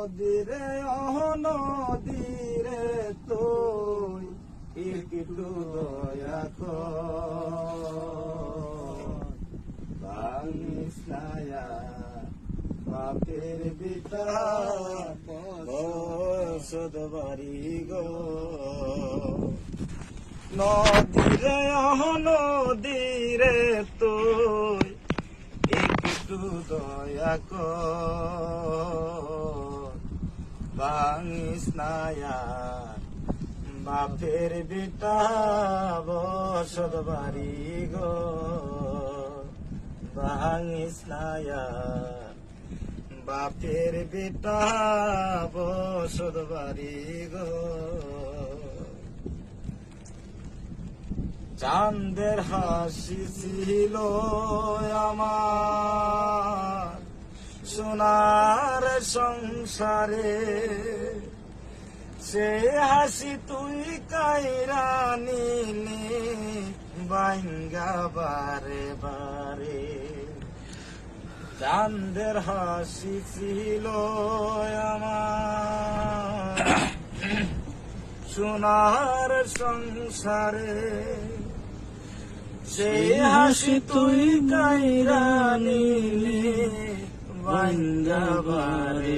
নদীরে নদীরে তুই একটু দয়া কর ভাঙিস না বাপের বিটা বসত বাড়ি গো নদীরে নদীরে তুই একটু দয়া কর ভাঙিস না বাপের বিটা বসত বাড়ি গো ভাঙিস না বাপের বিটা বসত বাড়ি গো চাঁদের হাসি ছিল আমার সোনার সংসারে সে হাসি তুই কাইরা নিলি বাইঙ্গা বারে বারে চাঁদের হাসি ছিল আমার সোনার সংসারে সেই হাসি তুই কাইরা নিলি বাইঙ্গা বারে